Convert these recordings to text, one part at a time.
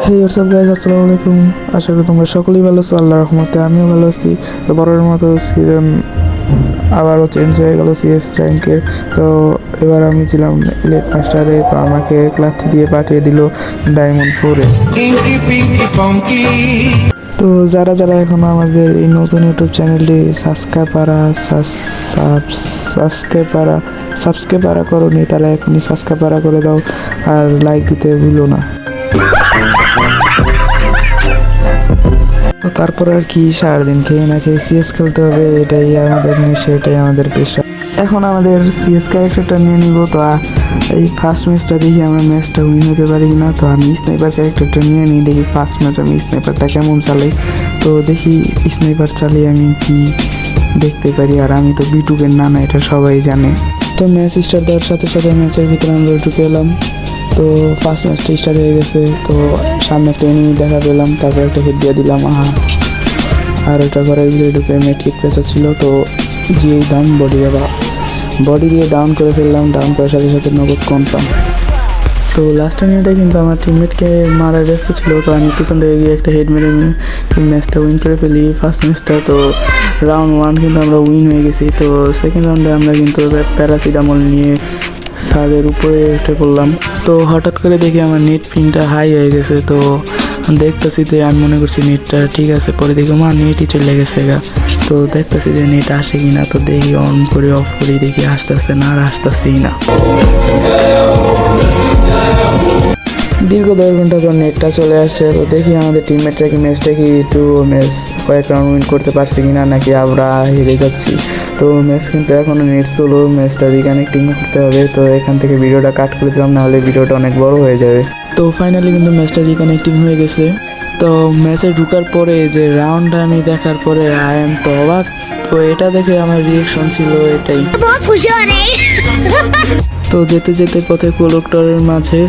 হেই WhatsApp guys, আসসালামু আলাইকুম। আশা করি তোমরা সকলেই ভালো আছো, আল্লাহর রহমতে আমিও ভালো আছি। তো বরাবরের মতো সিজন আবারও চেঞ্জ হয়ে গেল সিএস র্যাঙ্কের। তো এবার আমি ছিলাম ইলেট মাস্টারে, তো আমাকে ক্লাস দিয়ে পাঠিয়ে দিল ডায়মন্ড 4-এ। তো যারা যারা এখনো আমাদের এই নতুন ইউটিউব চ্যানেলটি সাবস্ক্রাইব করোনি, তারা এখনই সাবস্ক্রাইব করে দাও আর লাইক দিতে ভুলো না। তারপর আর কি, সারাদিন খেয়ে না খেয়ে সিএস খেলতে হবে, এটাই আমাদের নেশা, এটাই আমাদের পেশা। এখন আমাদের সিএস ক্যারেক্টারটা নিয়ে নিব। তো এই ফার্স্ট ম্যাচটা দেখি আমরা ম্যাচটা উইন হতে পারি কিনা। তো আমি স্নাইপার ক্যারেক্টারটা নিয়ে নিই, দেখি ফার্স্ট ম্যাচ আমি স্নাইপারটা কেমন চালাই। তো দেখি স্নাইপার চালিয়ে আমি কি দেখতে পারি। আর আমি তো বিটুকের নানা, এটা সবাই জানে। তো ম্যাচ স্টার্ট দেওয়ার সাথে সাথে ম্যাচের ভিতরে আমরা ঢুকে এলাম। তো ফার্স্ট ম্যাচটা স্টার্ট হয়ে গেছে। তো সামনে একটা এনিমি দেখা পেলাম, তারপর একটা হেড দিয়ে দিলাম। আর ওটা ঘরের ভিতরে ঢুকে মেটকিট পেঁচা ছিল, তো যে দাম বডি দিয়ে ডাউন করে ফেললাম। ডাউন করার সাথে সাথে নগদ কনফার্ম। তো লাস্ট মিনিটে কিন্তু আমার টিমমেটকে মারার ব্যস্ত ছিল, তো আমি পিছন থেকে গিয়ে একটা হেড মেরে ম্যাচটা উইন করে ফেলি ফার্স্ট ম্যাচটা। তো রাউন্ড 1 কিন্তু আমরা উইন হয়ে গেছি। তো সেকেন্ড রাউন্ডে আমরা কিন্তু প্যারাসিটামল নিয়ে ছাদের উপরে উঠে পড়লাম। তো হঠাৎ করে দেখি আমার নেট পিনটা হাই হয়ে গেছে। তো দেখতেছি যে আমি মনে করছি নেটটা ঠিক আছে, পরে দেখি নেটই চলে গেছে গা। তো দেখতেছি যে নেট আসে কিনা, তো দেখি অন করে অফ করি, দেখি আসতেছে না, আর আসতেছেই না। দীর্ঘ 10 ঘন্টা পর নেটটা চলে আসছে। তো দেখি আমাদের টিমমেটরা কি ম্যাচটা কি কয়েক রাউন্ড উইন করতে পারছি কিনা, নাকি আমরা হেরে যাচ্ছি। তো ম্যাচ কিন্তু এখনও নেট চলো, ম্যাচটা রিকানেক্টিং করতে হবে। তো এখান থেকে ভিডিওটা কাট করে দিলাম, নাহলে ভিডিওটা অনেক বড় হয়ে যাবে। তো ফাইনালি কিন্তু ম্যাচটা রিকানেক্টিং হয়ে গেছে। তো ম্যাচে ঢুকার পরে যে রাউন্ডটা আমি দেখার পরে আই এম তো অবাক। তো এটা দেখে আমার রিয়েকশন ছিল এটাই। তো যেতে যেতে পথে কোলেক্টরের মাঝে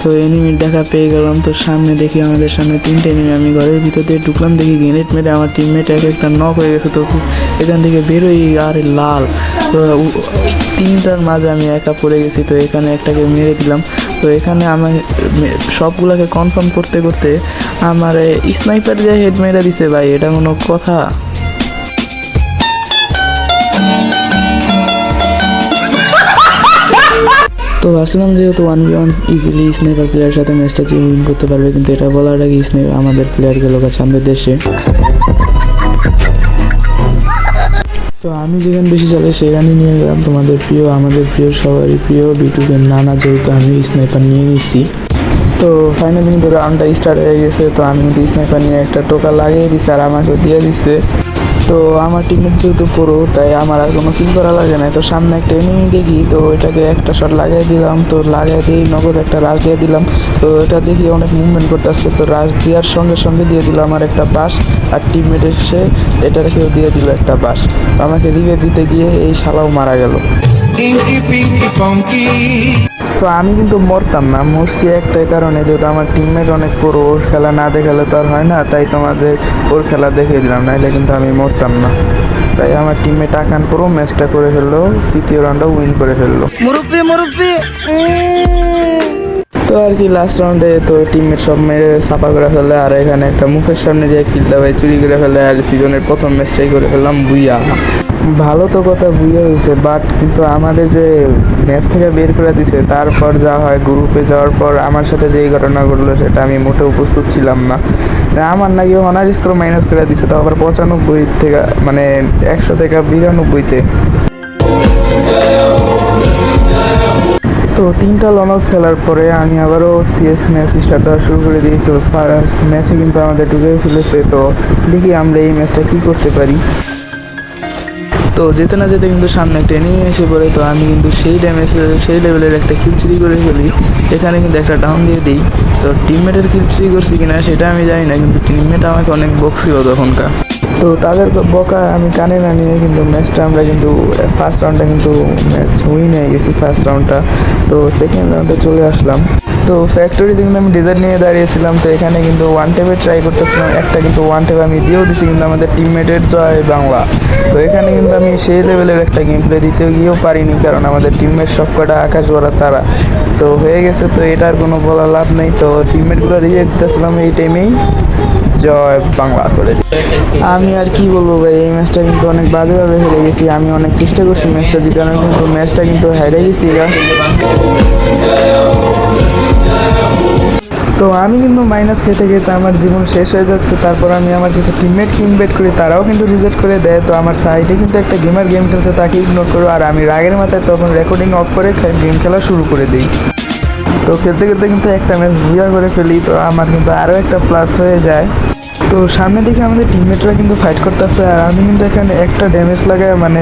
তো এনিমির দেখা পেয়ে গেলাম। তো সামনে দেখি আমাদের সামনে 3টে এনিমি। আমি ঘরের ভিতর দিয়ে ঢুকলাম, দেখি গ্রেনেড মেরে আমার টিমমেট এক একটা নক হয়ে গেছে। তো এখান থেকে বেরোই, আরে লাল। তো 3টার মাঝে আমি একা পড়ে গেছি। তো এখানে একটাকে মেরে দিলাম। তো এখানে আমার সবগুলোকে কনফার্ম করতে করতে আমার স্নাইপার যে হেড মেরে দিছে, ভাই এটা কোনো কথা? তো ভাবছিলাম যেহেতু 1v1 ইজিলি স্নাইপার প্লেয়ারের সাথে ম্যাচটা যে উইন করতে পারবে, কিন্তু এটা বলার আগে আমাদের প্লেয়ার গেল গেছে আমাদের দেশে। তো আমি যেখানে বেশি চালাই সেখানে নিয়ে গেলাম আমাদের প্রিয় সবারই প্রিয় বিটুকের নানা, যেহেতু আমি স্নাইপার নিয়ে নিচ্ছি। তো ফাইনালি কিন্তু রাউন্ডটা স্টার্ট হয়ে গেছে। তো আমি কিন্তু স্নাইপার নিয়ে একটা টোকা লাগিয়ে দিচ্ছি, আর আমাকে দিয়ে দিচ্ছে। তো আমার টিমমেট যেহেতু পুরো, তাই আমার আর কোনো কিল করা লাগে না। তো সামনে একটা এনিমি দেখি, তো এটাকে একটা শট লাগিয়ে দিলাম। তো লাগিয়ে দিয়ে নগদ একটা রাশ দিয়ে দিলাম। তো এটা দেখি অনেক মুভমেন্ট করতেছে। তো রাশ দেওয়ার সঙ্গে সঙ্গে দিয়ে দিল আমার একটা বাস, আর টিমমেট এসে এটা রেখেও দিয়ে দিল একটা বাস। তো আমাকে রিভে দিতে গিয়ে এই শালাও মারা গেল। তো আমি কিন্তু মরতাম না, মরছি একটাই কারণে, যেহেতু আমার টিমমেট অনেক পুরো, ওর খেলা না দেখালে তো আর হয় না, তাই তোমাদের ওর খেলা দেখিয়ে দিলাম, নাহলে কিন্তু আমি মরতাম না। তাই আমার টিমমেট আকান পুরো ম্যাচটা করে ফেললো, তৃতীয় রাউন্ডটা উইন করে ফেললো। মুরব্বি তো আর কি, লাস্ট রাউন্ডে তো টিমমেট সব মেরে ছাপা করে ফেলে, আর এখানে একটা মুখের সামনে দিয়ে কিলটা ভাই চুরি করে ফেলে, আর সিজনের প্রথম ম্যাচটাই করে ফেললাম বুইয়া। ভালো তো কথা বুইয়া হয়েছে, বাট কিন্তু আমাদের যে ম্যাচ থেকে বের করে দিছে, তারপর যা হয় গ্রুপে যাওয়ার পর আমার সাথে যেই ঘটনা ঘটলো সেটা আমি মোটেও প্রস্তুত ছিলাম না। আমার নাকি অনার স্কোর মাইনাস করে দিছে, তো আবার 95 থেকে, মানে 100 থেকে 92-তে। তো 3টা লন অফ খেলার পরে আমি আবারও সিএস ম্যাচ স্টার্ট দেওয়া শুরু করে দিই। তো ম্যাচে কিন্তু আমাদের ঢুকে ফেলেছে। তো দেখি আমরা এই ম্যাচটা কী করতে পারি। তো যেতে না যেতে কিন্তু সামনে একটা এনিমি এসে পড়ে। তো আমি কিন্তু সেই লেভেলের একটা কিল চুরি করে ফেলি। এখানে কিন্তু একটা ডাউন দিয়ে দিই। তো টিমমেটের কিল চুরি করছি কিনা সেটা আমি জানি না, কিন্তু টিমমেট আমাকে অনেক বকছিল তখনকার। তো তাদের বকা আমি কানে না নিয়ে কিন্তু ম্যাচটা আমরা কিন্তু ফার্স্ট রাউন্ডটা কিন্তু ম্যাচ উইন হয়ে গেছি ফার্স্ট রাউন্ডটা। তো সেকেন্ড রাউন্ডে চলে আসলাম। তো তো ফ্যাক্টরিতে কিন্তু আমি ডিজাইন নিয়ে দাঁড়িয়েছিলাম, তো এখানে কিন্তু ওয়ান টেপে ট্রাই করতেছিলাম, একটা কিন্তু ওয়ান টেপ আমি দিয়েও দিছি কিন্তু আমাদের টিমমেটের জয় বাংলা। তো এখানে কিন্তু আমি সেই লেভেলের একটা গেম প্লে দিতে গিয়েও পারিনি, কারণ আমাদের টিমমেট সবকটা আকাশ ভরা তারা তো হয়ে গেছে। তো এটার কোনো বলা লাভ নেই, তো টিমমেটগুলো দিয়ে দিতেছিলাম এই টাইমেই জয় বাংলা করে দিই। আমি আর কি বলবো ভাই, এই ম্যাচটা কিন্তু অনেক বাজেভাবে হেরে গেছি। আমি অনেক চেষ্টা করছি ম্যাচটা জিতানোর, কিন্তু ম্যাচটা কিন্তু হেরে গেছি গা। তো আমি কিন্তু মাইনাস খেতে খেতে আমার জীবন শেষ হয়ে যাচ্ছে। তারপর আমি আমার কিছু টিমমেটকে ইনভাইট করি, তারাও কিন্তু রিজেক্ট করে দেয়। তো আমার সাইডে কিন্তু একটা গেমার গেম খেলছে, তাকে ইগনোর করো, আর আমি রাগের মাথায় তখন রেকর্ডিং অফ করে গেম খেলা শুরু করে দিই। তো খেলতে খেলতে কিন্তু একটা ম্যাচ ভুয়া করে ফেলি, তো আমার কিন্তু আরও একটা প্লাস হয়ে যায়। তো সামনে দিকে আমাদের টিমমেটরা কিন্তু ফাইট করতেছে, আর আমি কিন্তু এখানে একটা ড্যামেজ লাগায়, মানে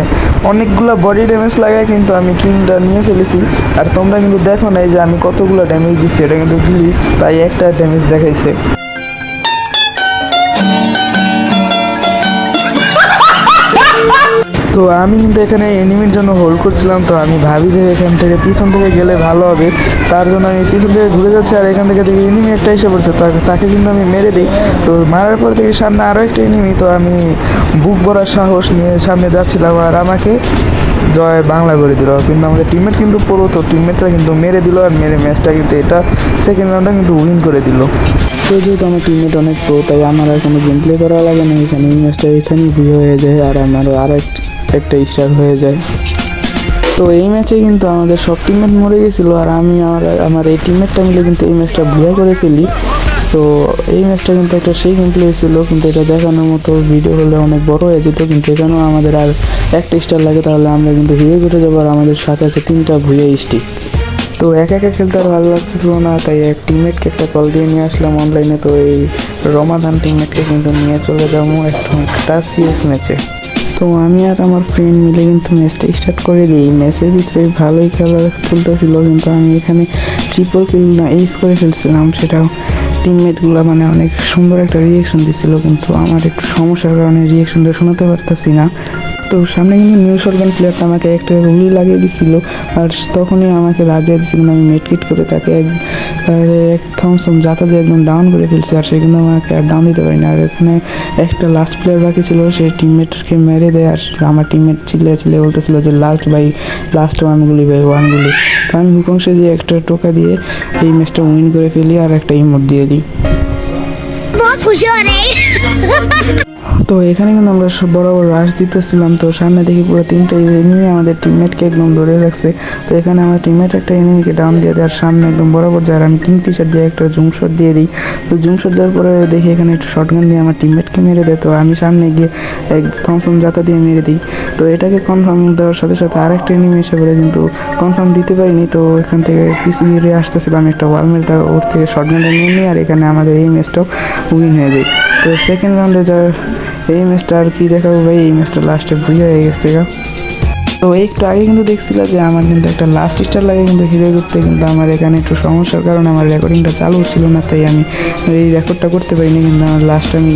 অনেকগুলো বডি ড্যামেজ লাগায় কিন্তু আমি কিংটা নিয়ে ফেলেছি। আর তোমরা কিন্তু দেখো নাই যে আমি কতগুলো ড্যামেজ দিচ্ছি, এটা কিন্তু গ্লিচ, তাই একটা ড্যামেজ দেখাইছে। তো আমি কিন্তু এখানে এনিমির জন্য হোল্ড করছিলাম, তো আমি ভাবি যে এখান থেকে পিছন থেকে গেলে ভালো হবে, তার জন্য আমি পিছন থেকে ঘুরে যাচ্ছি। আর এখান থেকে দেখি এনিমি একটা এসে পড়ছে, তাকে কিন্তু আমি মেরে দিই। তো মারার পর থেকে সামনে আরও একটা এনিমি, তো আমি বুক ভরা সাহস নিয়ে সামনে যাচ্ছিলাম, আর আমাকে জয় বাংলা করে দিল। কিন্তু আমাদের টিমমেট কিন্তু পুরো, তো টিমমেটরা কিন্তু মেরে দিল, আর মেরে ম্যাচটা কিন্তু এটা সেকেন্ড রাউন্ডটা কিন্তু উইন করে দিল। তো যেহেতু আমার টিমমেট অনেক প্রো, তাই আমার আর কোনো গেম প্লে করা লাগে না, এখানে এই ম্যাচটা এখানেই ভিউ হয়ে যায়, আর আমারও আর একটা স্টার হয়ে যায়। তো এই ম্যাচে কিন্তু আমাদের সব টিমমেট মরে গেছিলো, আর আমি আমার এই টিমমেটটা মিলে কিন্তু এই ম্যাচটা ভুয়া করে ফেলি। তো এই ম্যাচটা কিন্তু একটা সেই গেম প্লে ছিল, কিন্তু এটা দেখানোর মতো ভিডিও হলে অনেক বড় হয়ে যেত, কিন্তু এখানেও আমাদের আর একটা স্টার লাগে, তাহলে আমরা কিন্তু হিরো ঘুরে যাবো, আর আমাদের সাথে আছে 3টা ভুয়া স্টিক। তো একা একা খেলতে আর ভালো লাগতেছিল না, তাই এক টিমমেটকে একটা কল দিয়ে নিয়ে আসলাম অনলাইনে। তো এই রমাদান টিমমেটকে কিন্তু নিয়ে চলে যাবো একটা সিএস ম্যাচে। তো আমি আর আমার ফ্রেন্ড মিলে কিন্তু ম্যাচটা স্টার্ট করে দিই। ম্যাচের ভিতরে ভালোই খেলা চলতেছিল, কিন্তু আমি এখানে ট্রিপল কিল না এইস করে ফেলছিলাম, সেটাও টিমমেটগুলো মানে অনেক সুন্দর একটা রিয়েকশন দিচ্ছিল, কিন্তু আমার একটু সমস্যার কারণে রিয়েকশনটা শোনাতে পারতাছি না। তো সামনে কিন্তু নিউ সরগান প্লেয়ারটা আমাকে একটা গুলি লাগিয়ে দিছিল, আর তখনই আমাকে রাজিয়ে দিচ্ছিল, আমি মেডকিট করে তাকে এক থমসম যাতা দিয়ে একদম ডাউন করে ফেলছি, আর সে কিন্তু আমাকে আর ডাউন দিতে পারিনি। আর এখানে একটা লাস্ট প্লেয়ার বাকি ছিল, সে টিমমেটকে মেরে দেয়, আর আমার টিমমেট চিল্লে বলতেছিল যে লাস্ট ওয়ান গুলি ভাই, ওয়ান গুলি। তো আমি হুকুম সেজে একটা টোকা দিয়ে এই ম্যাচটা উইন করে ফেলি, আর একটা ইমোট দিয়ে দিই। তো এখানে কিন্তু আমরা সব বরাবর রাশ দিতেছিলাম, তো সামনে দেখি পুরো 3টা এনিমি আমাদের টিমমেটকে একদম ধরে রাখছে। তো এখানে আমার টিমমেট একটা এনিমিকে ডাউন দিয়ে দেয়, আর সামনে একদম বরাবর যায়, আমি কিং ফিশার দিয়ে একটা জুম শট দিয়ে দিই। তো জুম শট দেওয়ার পরে দেখি এখানে একটা শটগান দিয়ে আমার টিমমেটকে মেরে দেয়, তো আমি সামনে গিয়ে এক থমসম জাতা দিয়ে মেরে দিই। তো এটাকে কনফার্ম দেওয়ার সাথে সাথে আরেকটা এনিমি এসে পড়ে, কিন্তু কনফার্ম দিতে পারিনি। তো এখান থেকে পিছিয়ে আসতেছিলাম, একটা ওয়াল মেরে ওর থেকে শটগানটা নিয়ে নিই, আর এখানে আমাদের এই ম্যাচটাও উইন হয়ে যায়। তো সেকেন্ড রাউন্ডে এই ম্যাচটা আর কি দেখাবো ভাই, এই ম্যাচটা লাস্টে ভুইয়া হয়ে গেছে গা। তো একটু আগে কিন্তু দেখছিল যে আমার কিন্তু একটা লাস্ট স্টার লাগে কিন্তু হিরো করতে, কিন্তু আমার এখানে একটু সমস্যার কারণে আমার রেকর্ডিংটা চালু ছিল না, তাই আমি এই রেকর্ডটা করতে পারিনি। কিন্তু আমার লাস্ট আমি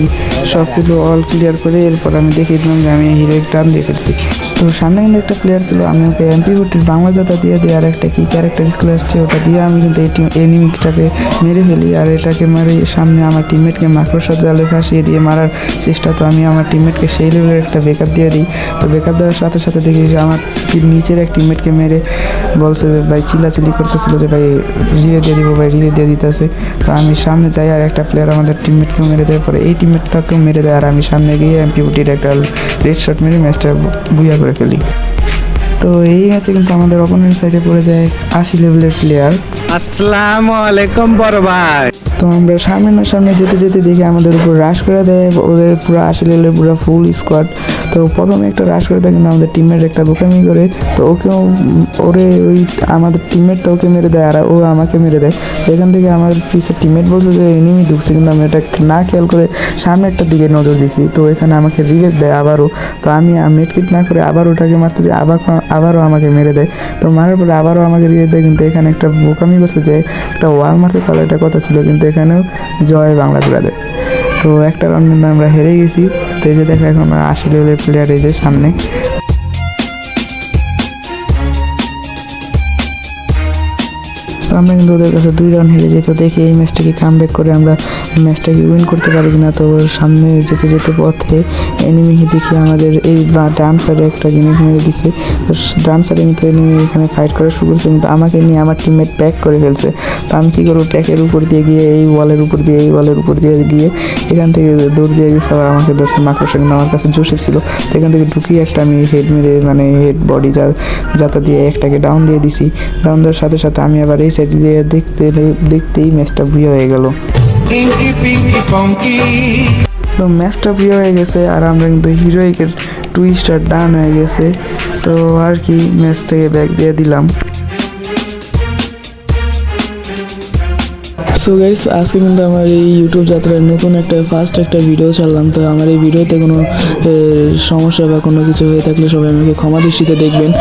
সব কিছু অল ক্লিয়ার করে এরপর আমি দেখিয়ে দিলাম যে আমি হিরোইক টান দিয়ে ফেলছি। তো সামনে কিন্তু একটা প্লেয়ার ছিল, আমি ওকে MP40 বাংলা জাতা দিয়ে দিই, আর একটা কি ক্যারেক্টার স্কুল আসছে ওটা দিয়ে আমি কিন্তু এই এনিমিটাকে মেরে ফেলি, আর এটাকে মারি সামনে আমার টিমমেটকে মাকড়সার জালে ফাঁসিয়ে দিয়ে মারার চেষ্টা। তো আমি আমার টিমমেটকে সেই লেভেলের একটা ব্যাকআপ দিয়ে দিই। তো ব্যাকআপ দেওয়ার সাথে সাথে দেখি যে আমার নিচের এক টিমমেটকে মেরে বলছে যে ভাই চিল্লাচিল্লি করতেছিল যে ভাই রিভে দিয়ে দিব, ভাই রিভে দিয়ে দিতেছে। তো আমি সামনে যাই, আর একটা প্লেয়ার আমাদের টিমমেটকেও মেরে দেওয়ার পরে এই টিমমেটটাকেও মেরে দেয়, আর আমি সামনে গিয়ে MP40 একটা রেড শট মেরে ম্যাচটা বুইয়া করে ফেলি। তো এই ম্যাচে কিন্তু আমাদের অপোনেন্ট সাইডে পড়ে যায় 80 লেভেলের প্লেয়ার। আসসালামু আলাইকুম বড় ভাই। তো আমরা সামনে যেতে যেতে দেখি আমাদের উপর রাশ করে দেয় ওদের পুরো 80 লেভেলের পুরো ফুল স্কোয়াড। তো প্রথমে একটা রাশ করে দেয়, কিন্তু আমাদের টিমমেট একটা বোকামি করে, তো ওকেও ওই আমাদের টিমমেটটা ওকে মেরে দেয়, আর ও আমাকে মেরে দেয়। এখান থেকে আমার পিছের টিমমেট বলছে যে এনিমি ঢুকছে, কিন্তু আমি এটা না খেয়াল করে সামনে একটা দিকে নজর দিছি। তো এখানে আমাকে রিভেভ দেয় আবারও। তো আমি মেডকিট না করে আবার ওটাকে মারতে যাই, আবারও আমাকে মেরে দেয়। তো মারার পরে আবারও আমাকে রিভেভ দেয়, কিন্তু এখানে একটা বোকামি করছে যে একটা ওয়াল মারতে পারলে এটা কথা ছিল, কিন্তু এখানেও জয় বাংলা করে দেয়। তো একটা রাউন্ড কিন্তু আমরা হেরে গেছি। তো এই যে দেখো এখন 80 লেভেলের প্লেয়ার এই যে সামনে। তো আমরা কিন্তু ওদের কাছে 2 রান হেরে যেত, দেখি এই ম্যাচটাকে কামব্যাক করে আমরা ম্যাচটাকে উইন করতে পারি কিনা। তো সামনে যেতে যেতে পথে এনিমি দেখি আমাদের এই ডান সাইডে একটা জিনিস মেরে দিছে। তো ডান সাইডে কিন্তু এনিমি এখানে ফাইট করা শুরু করছে, কিন্তু আমাকে নিয়ে আমার টিমমেট প্যাক করে ফেলছে। তো আমি কী করবো, প্যাকের উপর দিয়ে গিয়ে এই ওয়ালের উপর দিয়ে গিয়ে এখান থেকে দৌড় দিয়ে গেছে, আবার আমাকে ধরছে মাকড়সা, কিন্তু আমার কাছে জোশে ছিল। তো এখান থেকে ঢুকিয়ে একটা আমি হেড মেরে মানে হেড বডি যাতা দিয়ে একটাকে ডাউন দিয়ে দিছি। ডাউন দেওয়ার সাথে সাথে আমি আবার এই সাইড দিয়ে দেখতেই ম্যাচটা প্রিয় হয়ে গেল। তো ম্যাচটা প্রিয় হয়ে গেছে আর আমরা কিন্তু হিরোইকের 2 স্টার ডান হয়ে গেছে। তো আর কি ম্যাচ থেকে ব্যাক দিয়ে দিলাম। সো গাইস, আজকে কিন্তু আমার এই ইউটিউব যাত্রায় নতুন ফার্স্ট একটা ভিডিও ছাড়লাম। তো আমার এই ভিডিওতে কোনো সমস্যা বা কোনো কিছু হয়ে থাকলে সবাই আমাকে ক্ষমা দৃষ্টিতে দেখবেন।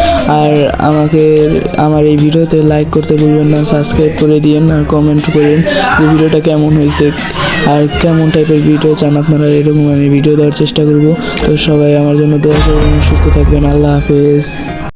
আর আমার এই ভিডিওতে লাইক করতে ভুলবেন না, সাবস্ক্রাইব করে দিয়েন আর কমেন্ট করেন যে ভিডিওটা কেমন হয়েছে আর কেমন টাইপের ভিডিও চান আপনারা। এরকম আমি ভিডিও দেওয়ার চেষ্টা করব। তো সবাই আমার জন্য দোয়া করবেন, সুস্থ থাকবেন। আল্লাহ হাফেজ।